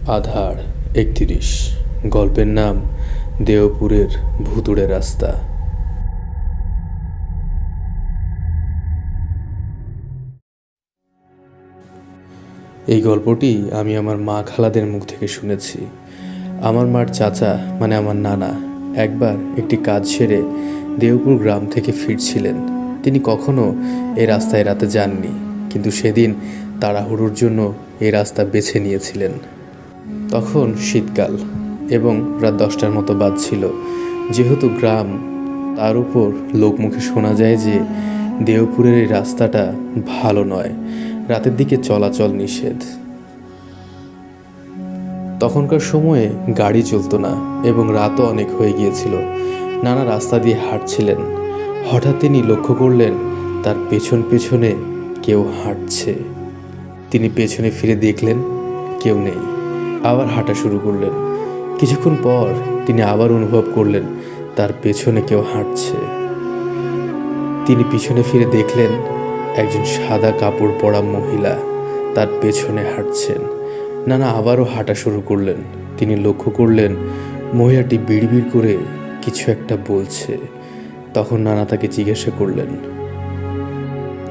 আধার ৩১। গল্পের নাম দেওপুরের ভুতুড়ে রাস্তা। এই গল্পটি আমি আমার মা খালাদের মুখ থেকে শুনেছি। আমার মার চাচা মানে আমার নানা একবার একটি কাজ সেরে দেওপুর গ্রাম থেকে ফিরছিলেন। তিনি কখনো এই রাস্তায় রাতে যাননি, কিন্তু সেদিন তাড়াহুড়োর জন্য এই রাস্তা বেছে নিয়েছিলেন। তখন শীতকাল এবং রাত 10টার মতো বাজছিল। যেহেতু গ্রাম, তার উপর লোকমুখে শোনা যায় যে দেওপুরের এই রাস্তাটা ভালো নয়, রাতের দিকে চলাচল নিষেধ। তখনকার সময়ে গাড়ি চলতো না এবং রাতও অনেক হয়ে গিয়েছিল। নানা রাস্তা দিয়ে হাঁটছিলেন। হঠাৎ তিনি লক্ষ্য করলেন তার পেছন পেছনে কেউ হাঁটছে। তিনি পেছনে ফিরে দেখলেন কেউ নেই। আবার হাঁটা শুরু করলেন। কিছুক্ষণ পর তিনি আবার অনুভব করলেন তার পেছনে কেউ হাঁটছে। তিনি পিছনে ফিরে দেখলেন একজন সাদা কাপড় পরা মহিলা তার পেছনে হাঁটছেন। নানা আবারও হাঁটা শুরু করলেন। তিনি লক্ষ্য করলেন মহিলাটি বিড়বিড় করে কিছু একটা বলছে। তখন নানা তাকে জিজ্ঞাসা করলেন,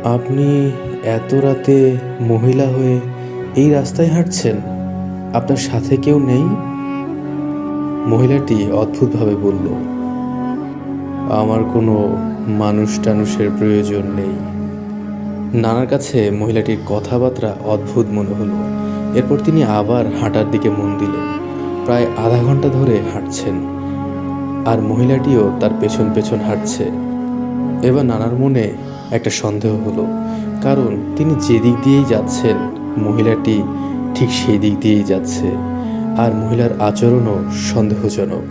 আপনি এত রাতে মহিলা হয়ে এই রাস্তায় হাঁটছেন? আপনার সাথে কেউ নেই? মহিলাটি অদ্ভুতভাবে বলল, আমার কোনো মানুষের প্রয়োজন নেই। নানার কাছে মহিলাটির কথাবার্তা অদ্ভুত মনে হলো। এরপর তিনি আবার হাঁটার দিকে মন দিলেন। প্রায় আধা ঘন্টা ধরে হাঁটছেন, আর মহিলাটিও তার পেছন পেছন হাঁটছে। এবার নানার মনে একটা সন্দেহ হলো, কারণ তিনি যেদিক দিয়েই যাচ্ছেন মহিলাটি ঠিক সেই দিক দিয়েই যাচ্ছে, আর মহিলার আচরণও সন্দেহজনক।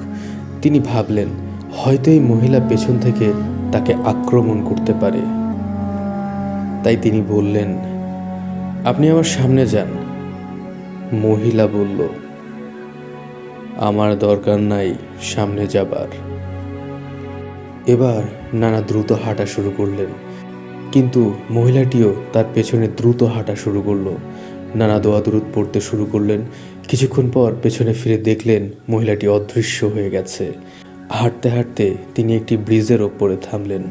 তিনি ভাবলেন হয়তো এই মহিলা পেছন থেকে তাকে আক্রমণ করতে পারে। তাই তিনি বললেন, আপনি আমার সামনে যান। মহিলা বলল, আমার দরকার নাই সামনে যাবার। এবার নানা দ্রুত হাঁটা শুরু করলেন, কিন্তু মহিলাটিও তার পেছনে দ্রুত হাঁটা শুরু করলো। নানা দোয়া-দরুদ পড়তে শুরু করলেন। কিছুক্ষণ পর পেছনে ফিরে দেখলেন মহিলাটি অদৃশ্য হয়ে গেছে। হাঁটতে হাঁটতে তিনি একটি ব্রিজের ওপরে থামলেন।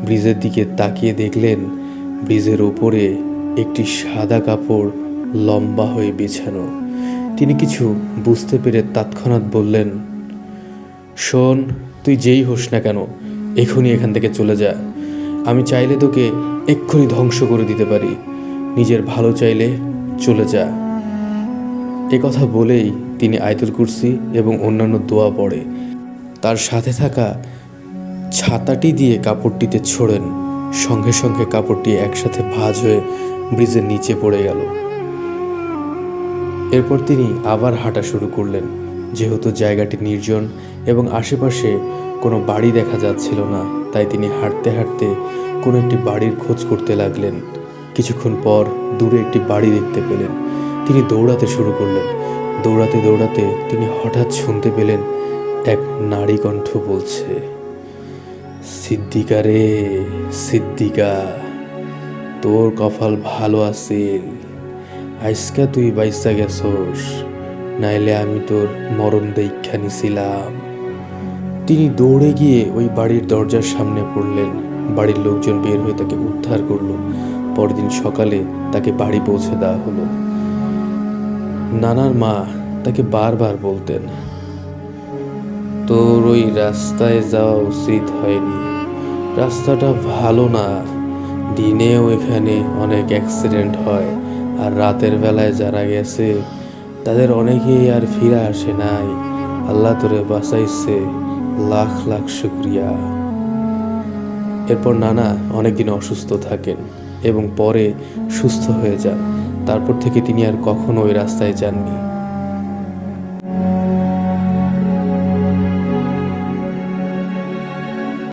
ব্রিজের দিকে তাকিয়ে দেখলেন ব্রিজের ওপরে একটি সাদা কাপড় লম্বা হয়ে বিছানো। তিনি কিছু বুঝতে পেরে তৎক্ষণাৎ বললেন, শোন, তুই যেই হোস না কেন এখনই এখান থেকে চলে যা। আমি চাইলে তোকে এক্ষুনি ধ্বংস করে দিতে পারি। নিজের ভালো চাইলে চলে যা। এ কথা বলেই তিনি আয়াতুল কুরসি এবং অন্যান্য দোয়া পড়ে তার সাথে থাকা ছাতাটি দিয়ে কাপড়টিতে ছোড়েন। সঙ্গে সঙ্গে কাপড়টি একসাথে ভাঁজ হয়ে ব্রিজের নিচে পড়ে গেল। এরপর তিনি আবার হাঁটা শুরু করলেন। যেহেতু জায়গাটি নির্জন এবং আশেপাশে কোনো বাড়ি দেখা যাচ্ছিল না, তাই তিনি হাঁটতে হাঁটতে কোনো একটি বাড়ির খোঁজ করতে লাগলেন। কিছুক্ষণ পর দূরে একটি বাড়ি দেখতে পেলেন। তিনি দৌড়াতে শুরু করলেন। দৌড়াতে দৌড়াতে তিনি হঠাৎ শুনতে পেলেন এক নারী কণ্ঠ বলছে, সিদ্দিকা রে সিদ্দিকা, তোর কপাল ভালো আছিল, আজকা তুই বাইসা গেছস, নাইলে আমি তোর মরণ দীক্ষা নিছিলাম। তিনি দৌড়ে গিয়ে ওই বাড়ির দরজার সামনে পড়লেন। বাড়ির লোকজন বের হয়ে তাকে উদ্ধার করলো। পরদিন সকালে তাকে বাড়ি পৌঁছে দেওয়া হলো। নানার মা তাকে বারবার বলতেন, তোর ওই রাস্তায় যাওয়া উচিত হয়নি, রাস্তাটা ভালো না। দিনেও এখানে অনেক অ্যাক্সিডেন্ট হয়, আর রাতের বেলায় যারা গেছে তাদের অনেকেই আর ফিরে আসে নাই। আল্লাহ তোরে বাঁচাইছে, লাখ লাখ শুকরিয়া। এরপর নানা অনেকদিন অসুস্থ থাকেন এবং পরে সুস্থ হয়ে যান। তারপর থেকে তিনি আর কখনো ওই রাস্তায় যাননি।